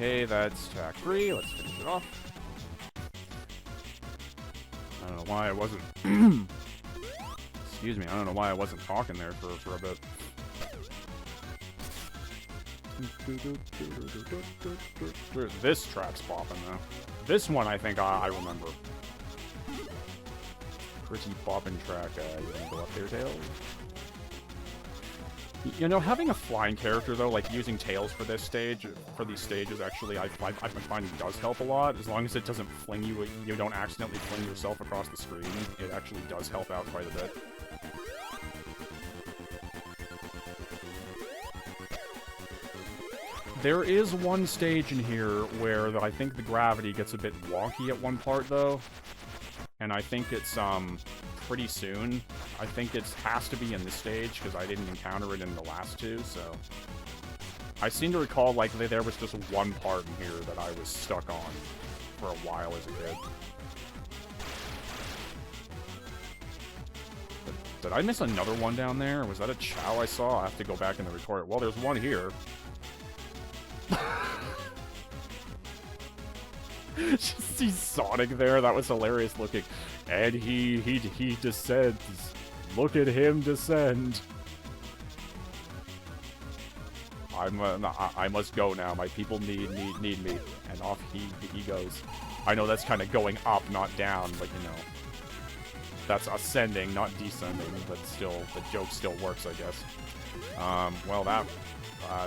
Okay, that's track 3. Let's finish it off. I don't know why I wasn't... Excuse me, I don't know why I wasn't talking there for a bit. This track's popping, though. This one, I think I remember. Pretty bopping track. You gonna go up there, Tails? You know, having a flying character, though, like using Tails for this stage, for these stages, actually, I've been finding does help a lot. As long as it doesn't fling you, you don't accidentally fling yourself across the screen, it actually does help out quite a bit. There is one stage in here where I think the gravity gets a bit wonky at one part, though. And I think it's, pretty soon. I think it has to be in this stage, because I didn't encounter it in the last two, so... I seem to recall, like, there was just one part in here that I was stuck on for a while as a kid. Did I miss another one down there? Was that a Chow I saw? I have to go back and record it. Well, there's one here. Just see Sonic there. That was hilarious looking. And he descends. Look at him descend. I must go now. My people need me. And off he goes. I know that's kind of going up, not down, but you know. That's ascending, not descending, but still, the joke still works, I guess. Well, that,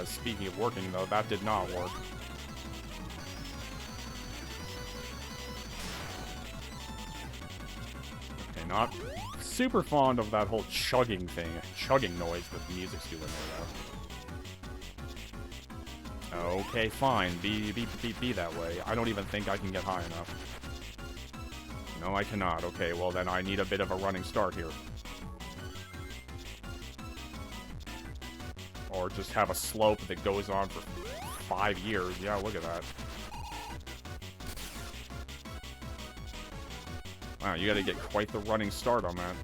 speaking of working, though, that did not work. Okay, not super fond of that whole chugging thing, chugging noise that the music's doing there, though. Okay, fine, be that way. I don't even think I can get high enough. No, I cannot. Okay, well then I need a bit of a running start here. Or just have a slope that goes on for 5 years. Yeah, look at that. Wow, you gotta get quite the running start on that.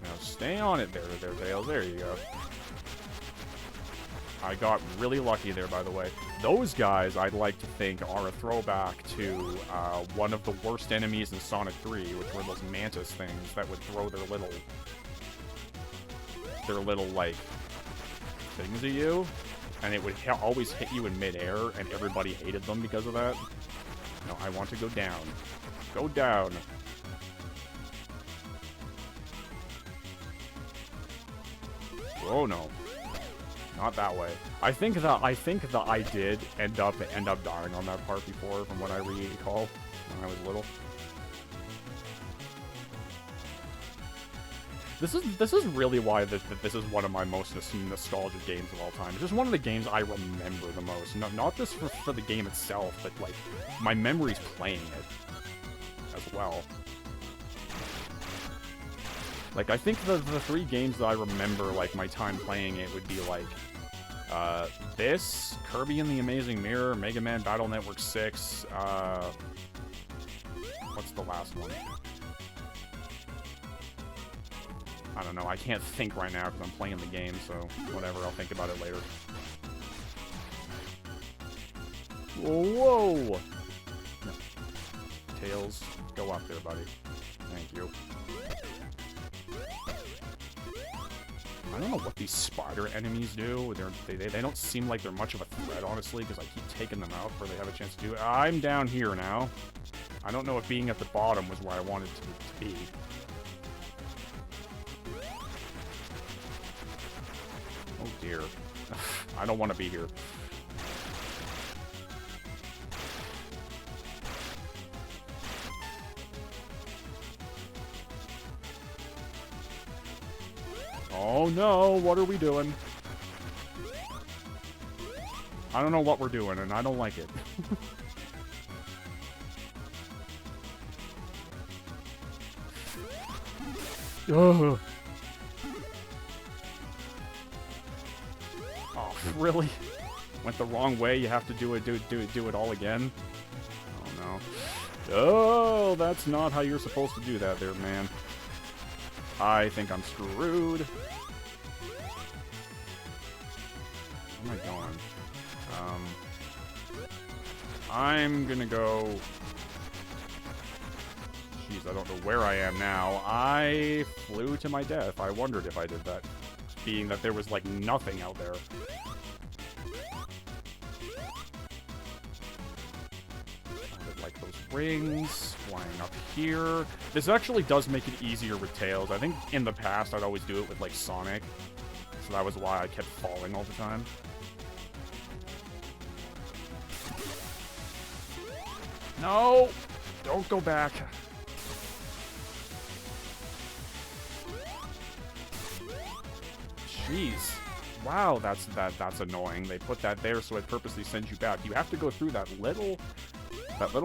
Now stay on it there, Tails. There you go. I got really lucky there, by the way. Those guys, I'd like to think, are a throwback to one of the worst enemies in Sonic 3, which were those mantis things that would throw their little, like, things at you, and it would always hit you in midair, and everybody hated them because of that. No, I want to go down. Go down. Oh no. Not that way. I think that I did end up dying on that part before, from what I recall when I was little. This is really why this is one of my most nostalgic games of all time. It's just one of the games I remember the most. Not just for the game itself, but like my memories playing it as well. Like, I think the 3 games that I remember, like, my time playing it would be, like, this, Kirby and the Amazing Mirror, Mega Man Battle Network 6, what's the last one? I don't know, I can't think right now because I'm playing the game, so whatever, I'll think about it later. Whoa! No. Tails, go up there, buddy. Thank you. I don't know what these spider enemies do. They don't seem like they're much of a threat, honestly, because I keep taking them out before they have a chance to do it. I'm down here now. I don't know if being at the bottom was where I wanted to be. Oh dear. I don't want to be here. Oh no, what are we doing? I don't know what we're doing, and I don't like it. Ugh. Oh, really? Went the wrong way, you have to do it all again? Oh no. Oh, that's not how you're supposed to do that there, man. I think I'm screwed. Where am I going? I'm gonna go... Jeez, I don't know where I am now. I flew to my death. I wondered if I did that. Being that there was, like, nothing out there. I would like those rings. Flying up here. This actually does make it easier with Tails. I think in the past I'd always do it with, like, Sonic. So that was why I kept falling all the time. No! Don't go back. Jeez. Wow, that's annoying. They put that there so it purposely sends you back. You have to go through that little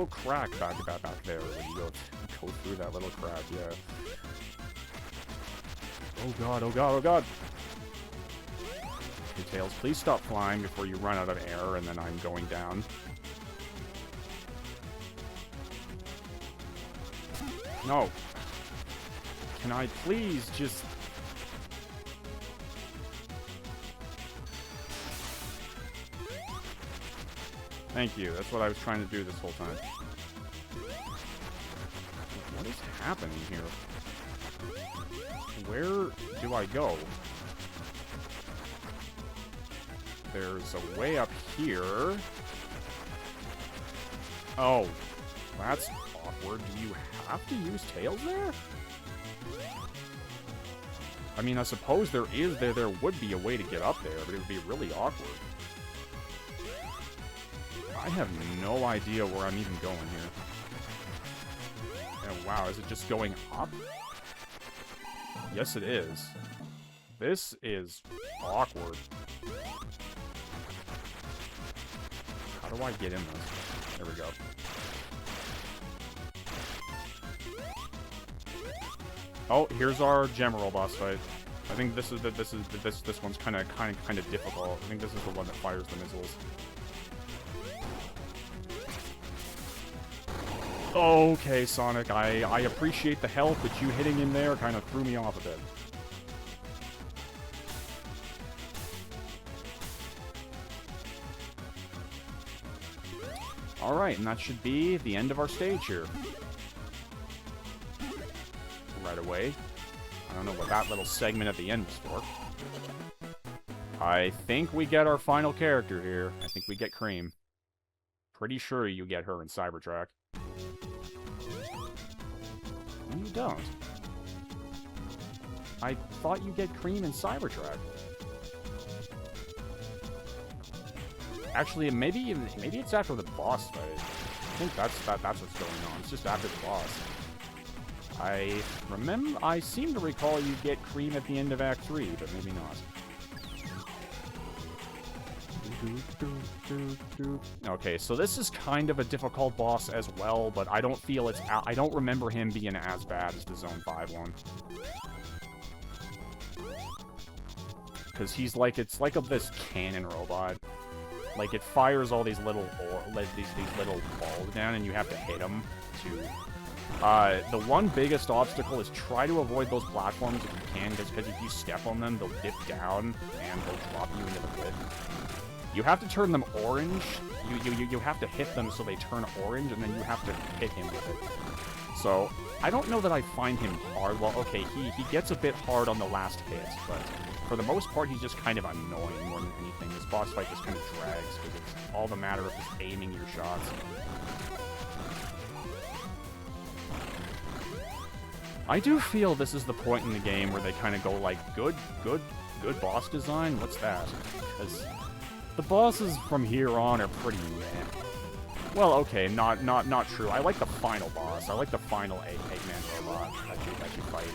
crack back there when you go through that little crack, yeah. Oh god, oh god, oh god. Okay, Tails, please stop flying before you run out of air and then I'm going down. No. Can I please just... Thank you. That's what I was trying to do this whole time. What is happening here? Where do I go? There's a way up here. Oh. That's awkward. Do you have to use Tails there? I mean, I suppose there would be a way to get up there, but it would be really awkward. I have no idea where I'm even going here. And wow, is it just going up? Yes, it is. This is awkward. How do I get in this? There we go. Oh, here's our Gemerald boss fight. I think this one's kind of difficult. I think this is the one that fires the missiles. Okay, Sonic, I appreciate the help, but you hitting him there kind of threw me off a bit. Alright, and that should be the end of our stage here. Right away. I don't know what that little segment at the end was for. I think we get our final character here. I think we get Cream. Pretty sure you get her in Cybertruck. No, you don't. I thought you get Cream in Cybertruck. Actually, maybe it's after the boss fight. I think that's what's going on. It's just after the boss. I seem to recall you get Cream at the end of Act 3, but maybe not. Okay, so this is kind of a difficult boss as well, but I don't remember him being as bad as the Zone 5 one. Because it's like this cannon robot. Like, it fires all these little balls down, and you have to hit them to... the one biggest obstacle is try to avoid those platforms if you can, because if you step on them, they'll dip down, and they'll drop you into the pit. You have to turn them orange. You have to hit them so they turn orange, and then you have to hit him with it. So, I don't know that I find him hard. Well, okay, he gets a bit hard on the last hit, but for the most part, he's just kind of annoying more than anything. This boss fight just kind of drags, because it's all the matter of just aiming your shots. I do feel this is the point in the game where they kind of go like, good boss design? What's that? Because the bosses from here on are pretty meh. Well, okay, not true. I like the final boss. I like the final Eggman robot that you fight.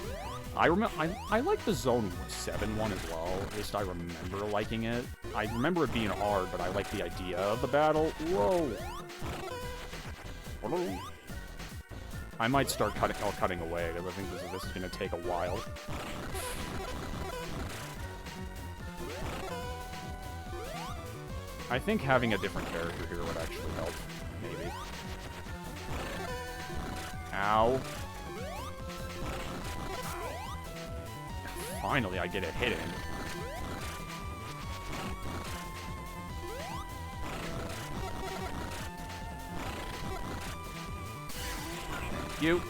I like the Zone 7 one as well. At least I remember liking it. I remember it being hard, but I like the idea of the battle. Whoa! Hello? I might start cutting away, because I think this is going to take a while. I think having a different character here would actually help. Maybe. Ow. Finally, I get a hit in. You.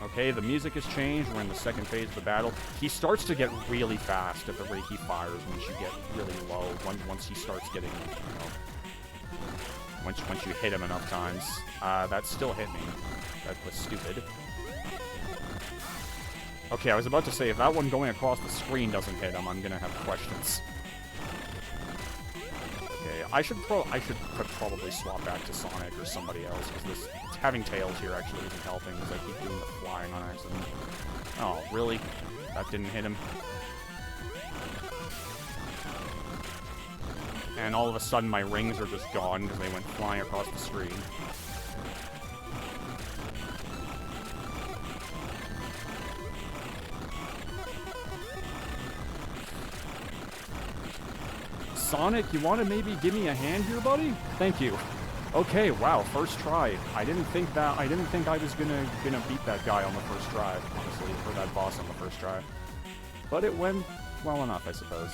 Okay, the music has changed. We're in the second phase of the battle. He starts to get really fast at the rate he fires once you get really low. Once he starts getting, you know, once you hit him enough times. That still hit me. That was stupid. Okay, I was about to say, if that one going across the screen doesn't hit him, I'm gonna have questions. Okay, I should probably swap back to Sonic or somebody else, because having Tails here actually isn't helping, because I keep doing the flying on accident. Oh, really? That didn't hit him? And all of a sudden my rings are just gone, because they went flying across the screen. Sonic, you want to maybe give me a hand here, buddy? Thank you. Okay, wow, first try. I didn't think I was gonna beat that guy on the first try, honestly, or that boss on the first try. But it went well enough, I suppose.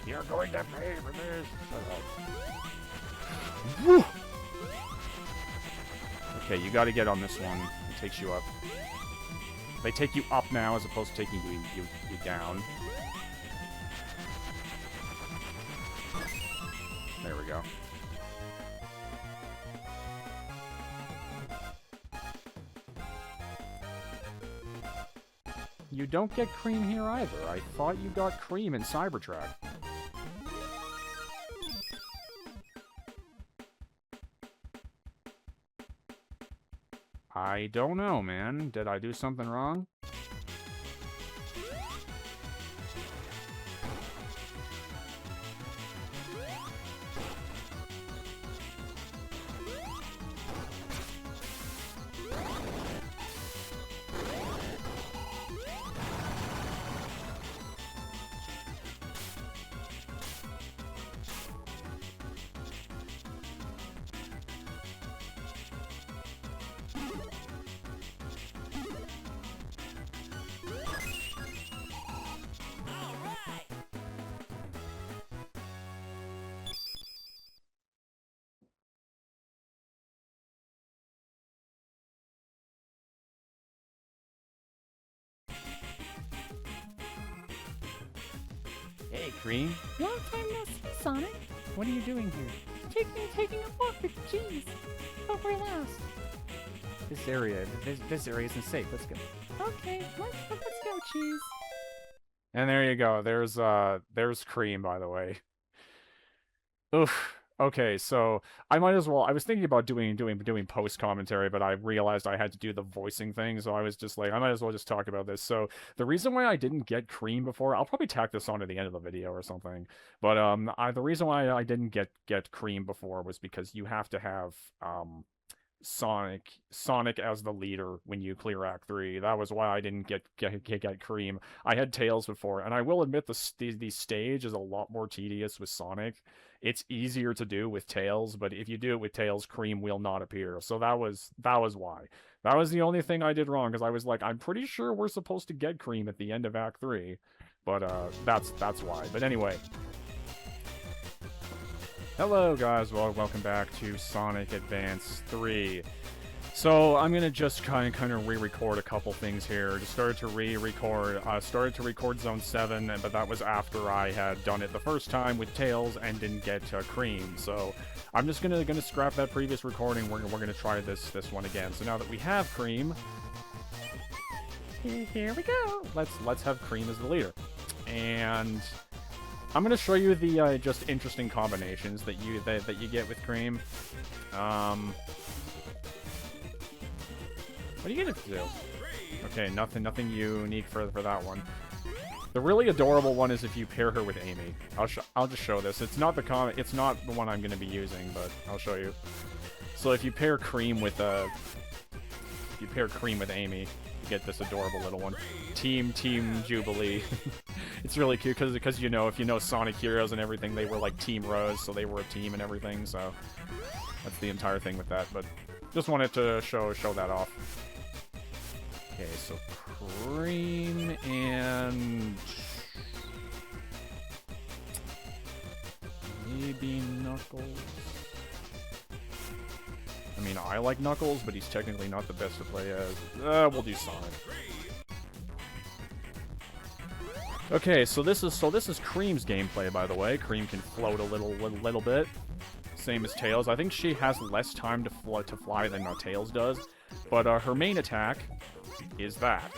You're going to pay for this. Shut up. Woo! Okay, you gotta get on this one. It takes you up. They take you up now as opposed to taking you down. There we go. You don't get cream here either. I thought you got cream in Cybertruck. I don't know, man. Did I do something wrong? Hey, Cream. Long time no see, Sonic. What are you doing here? Taking a walk with Cheese. But where last? This area isn't safe. Let's go. Okay, let's go, Cheese. And there you go. There's Cream, by the way. Oof. Okay, so I might as well. I was thinking about doing post commentary, but I realized I had to do the voicing thing, so I was just like, I might as well just talk about this. So the reason why I didn't get Cream before, I'll probably tack this on at the end of the video or something. But the reason why I didn't get Cream before was because you have to have Sonic as the leader when you clear Act 3. That was why I didn't get Cream. I had Tails before, and I will admit the stage is a lot more tedious with Sonic. It's easier to do with Tails, but if you do it with Tails, Cream will not appear. So that was why. That was the only thing I did wrong, because I was like, I'm pretty sure we're supposed to get Cream at the end of Act 3. But that's why. But anyway. Hello guys, well, welcome back to Sonic Advance 3. So I'm gonna just kind of re-record a couple things here. Just started to record Zone 7, but that was after I had done it the first time with Tails and didn't get Cream. So I'm just gonna scrap that previous recording. We're gonna try this one again. So now that we have Cream, here we go. Let's have Cream as the leader, and I'm gonna show you the just interesting combinations that you get with Cream. What are you gonna do? Okay, nothing unique for that one. The really adorable one is if you pair her with Amy. I'll just show this. It's not the one I'm gonna be using, but I'll show you. So if you pair Cream with Amy, you get this adorable little one. Team Jubilee. It's really cute because you know, if you know Sonic Heroes and everything, they were like Team Rose, so they were a team and everything. So that's the entire thing with that. But just wanted to show that off. Okay, so Cream and maybe Knuckles. mean, I like Knuckles, but he's technically not the best to play as. We'll do Sonic. Okay, so this is Cream's gameplay, by the way. Cream can float a little bit, same as Tails. I think she has less time to fly than Tails does, but her main attack is that.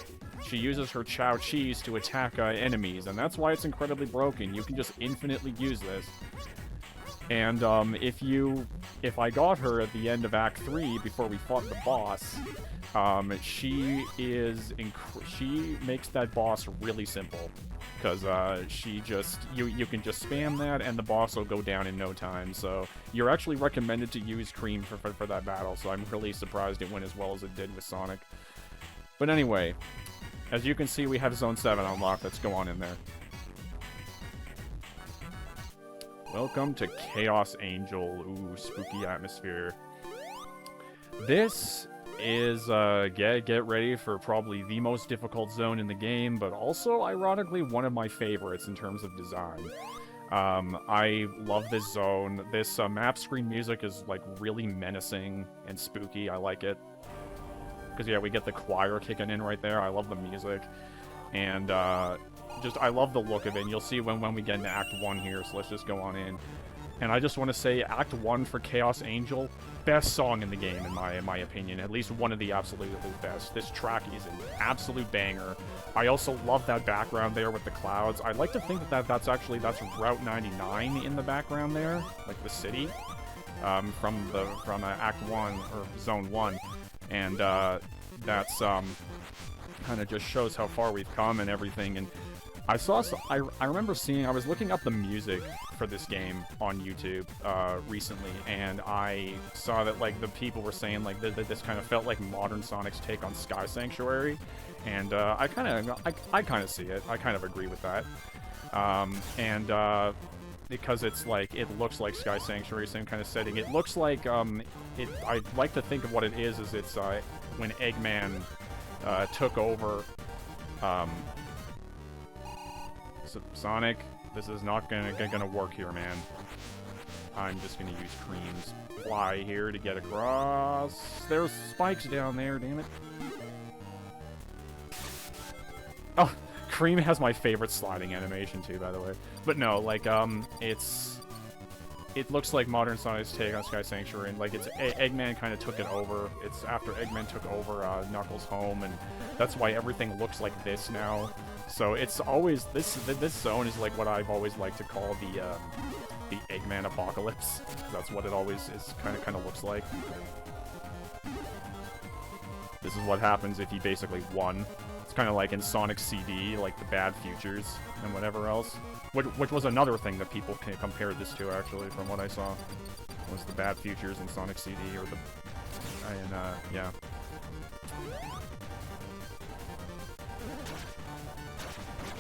She uses her Chao Cheese to attack enemies, and that's why it's incredibly broken. You can just infinitely use this. And if I got her at the end of Act 3 before we fought the boss, she makes that boss really simple. Because you can just spam that and the boss will go down in no time. So you're actually recommended to use Cream for that battle. So I'm really surprised it went as well as it did with Sonic. But anyway, as you can see, we have Zone 7 unlocked. Let's go on in there. Welcome to Chaos Angel. Ooh, spooky atmosphere. This is, get ready for probably the most difficult zone in the game, but also, ironically, one of my favorites in terms of design. I love this zone. This map screen music is, like, really menacing and spooky. I like it. Because, yeah, we get the choir kicking in right there. I love the music. And, I love the look of it. And you'll see when we get into Act 1 here, so let's just go on in. And I just want to say, Act 1 for Chaos Angel, best song in the game, in my opinion. At least one of the absolutely best. This track is an absolute banger. I also love that background there with the clouds. I'd like to think that's Route 99 in the background there, like the city, from Act 1, or Zone 1. And, that's, kind of just shows how far we've come and everything. And I remember seeing, I was looking up the music for this game on YouTube recently, and I saw that, like, the people were saying, like, that this kind of felt like modern Sonic's take on Sky Sanctuary, and I kind of see it. I kind of agree with that. Because it's like, it looks like Sky Sanctuary, same kind of setting. It looks like, I like to think of what it is it's when Eggman took over, so Sonic, this is not gonna work here, man. I'm just gonna use Cream's fly here to get across. There's spikes down there, damn it. Oh, Cream has my favorite sliding animation too, by the way. But no, like, it looks like modern Sonic's take on Sky Sanctuary, and like Eggman kind of took it over. It's after Eggman took over Knuckles' home, and that's why everything looks like this now. So it's always this zone is like what I've always liked to call the Eggman apocalypse. That's what it always is kind of looks like. This is what happens if you basically won. It's kind of like in Sonic CD, like the Bad Futures and whatever else. Which was another thing that people compared this to, actually, from what I saw. Was the Bad Futures in Sonic CD, or the... yeah.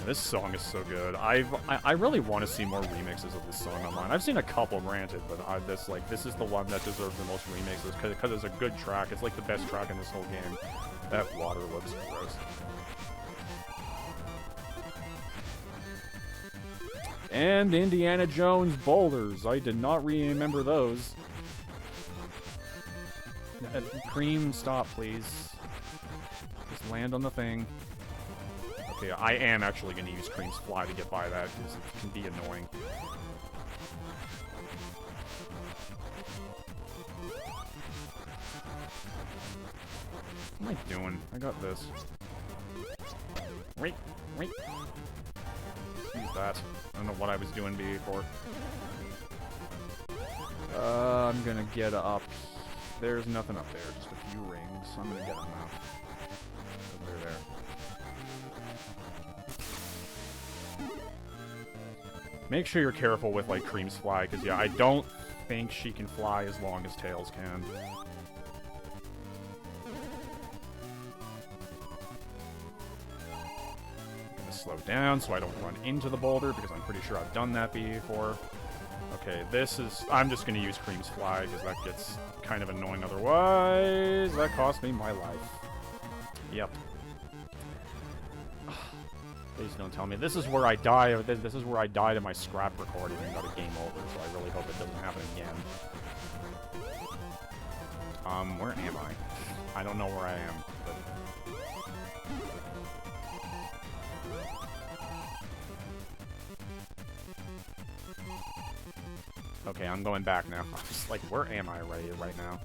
This song is so good. I really want to see more remixes of this song online. I've seen a couple, granted, but this is the one that deserves the most remixes, because it's a good track. It's like the best track in this whole game. That water looks gross. And Indiana Jones boulders. I did not remember those. Cream, stop, please. Just land on the thing. Okay, I am actually going to use Cream's fly to get by that, because it can be annoying. What am I doing? I got this. Wait. Use that. I don't know what I was doing before. I'm gonna get up. There's nothing up there, just a few rings. I'm gonna get them now. They're there. Make sure you're careful with, like, Cream's fly, because, yeah, I don't think she can fly as long as Tails can. Slow down so I don't run into the boulder, because I'm pretty sure I've done that before. Okay, I'm just going to use Cream's fly, because that gets kind of annoying otherwise. That cost me my life. Yep. Please don't tell me. This is where I die. This is where I died in my scrap recording and got a game over, so I really hope it doesn't happen again. Where am I? I don't know where I am, but... Okay, I'm going back now. I'm just like, where am I right now?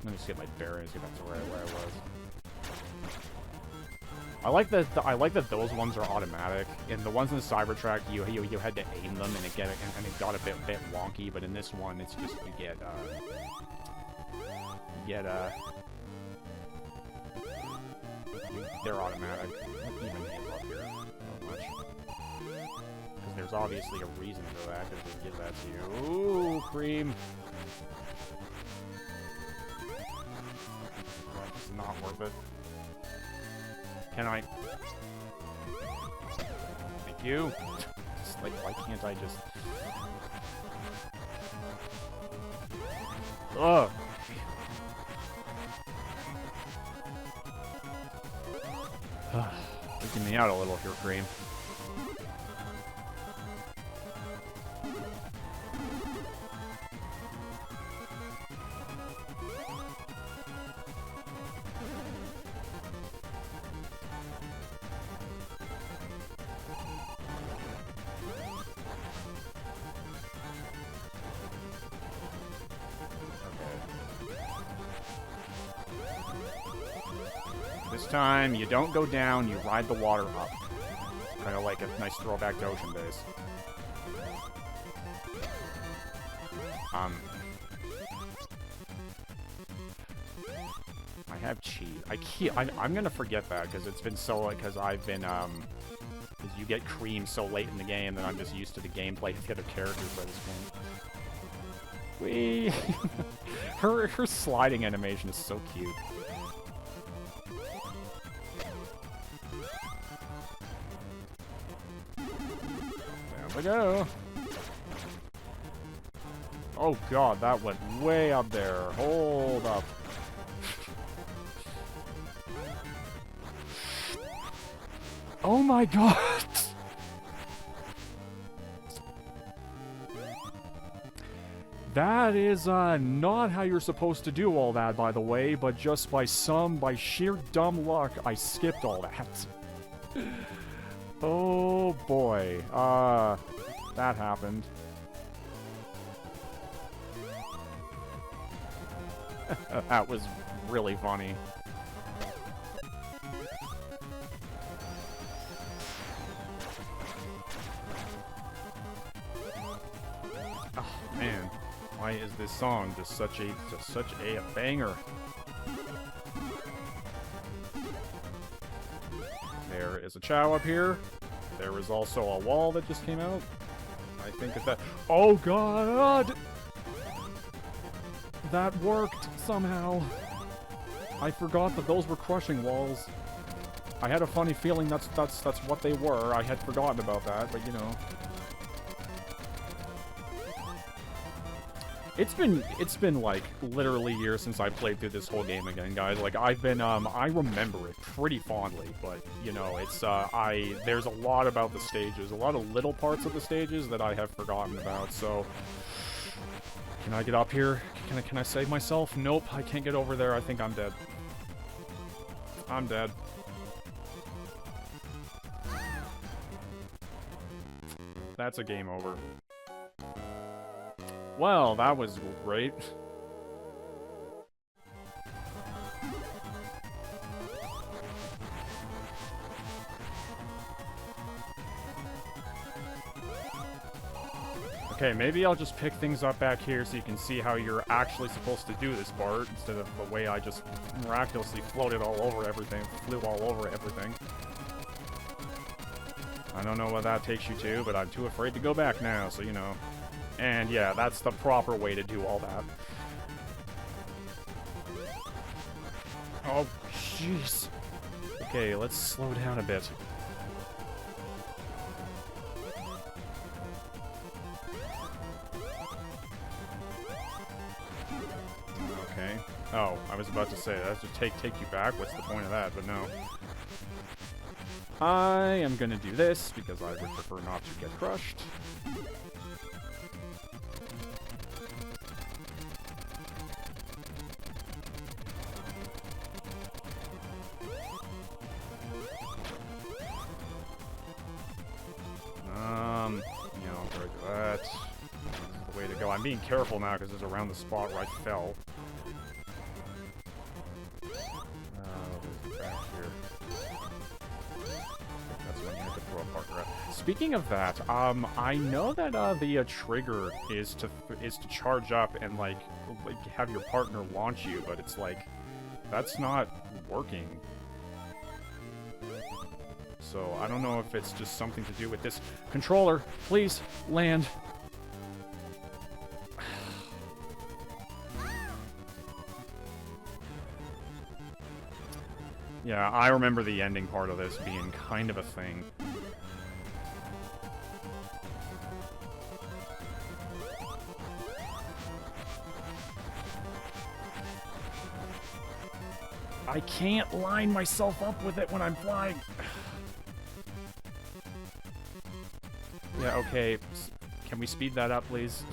Let me just get my bearings, get back to where I was. I like that those ones are automatic. In the ones in the Cybertruck, you had to aim them, and it got a bit wonky. But in this one, it's just you get they're automatic. Even hit up here, not much. Because there's obviously a reason for that. Because they give that to you. Ooh, cream. It's not worth it. Can I? Thank you. It's like, why can't I just... Ugh! Freaking me out a little here, Cream. This time, you don't go down, you ride the water up. Kind of like a nice throwback to Ocean Base. I have cheese. I'm gonna forget that, because it's been so, like, because I've been, because you get cream so late in the game that I'm just used to the gameplay of the other characters by this point. Whee! her sliding animation is so cute. We go. Oh god, that went way up there. Hold up. Oh my god! That is not how you're supposed to do all that, by the way, but just by sheer dumb luck, I skipped all that. Oh boy, that happened. That was really funny. Oh man, why is this song just such a banger? There is a Chow up here. There is also a wall that just came out. I think if that... Oh god! That worked, somehow. I forgot that those were crushing walls. I had a funny feeling that's what they were. I had forgotten about that, but you know. It's been like literally years since I played through this whole game again, guys. Like I've been I remember it pretty fondly, but you know, it's there's a lot about the stages, a lot of little parts of the stages that I have forgotten about. So can I get up here? Can I save myself? Nope, I can't get over there. I think I'm dead. I'm dead. That's a game over. Well, that was great. Okay, maybe I'll just pick things up back here so you can see how you're actually supposed to do this part, instead of the way I just miraculously floated all over everything, flew all over everything. I don't know what that takes you to, but I'm too afraid to go back now, so you know. And yeah, that's the proper way to do all that. Oh, jeez. Okay, let's slow down a bit. Okay. Oh, I was about to say, that's to take you back. What's the point of that? But no. I am gonna do this, because I would prefer not to get crushed. Yeah, I'll break that. This is the way to go. I'm being careful now, because it's around the spot where I fell. Back here. That's when you have to throw a partner out. Speaking of that, I know that the trigger is to charge up and like have your partner launch you, but it's like that's not working. So I don't know if it's just something to do with this controller. Please land. Yeah, I remember the ending part of this being kind of a thing. I can't line myself up with it when I'm flying. Yeah, okay. Can we speed that up, please?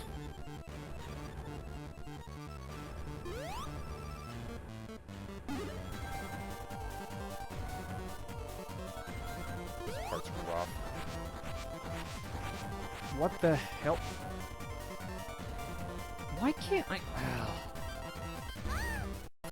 This part's rough. What the hell? Why can't I...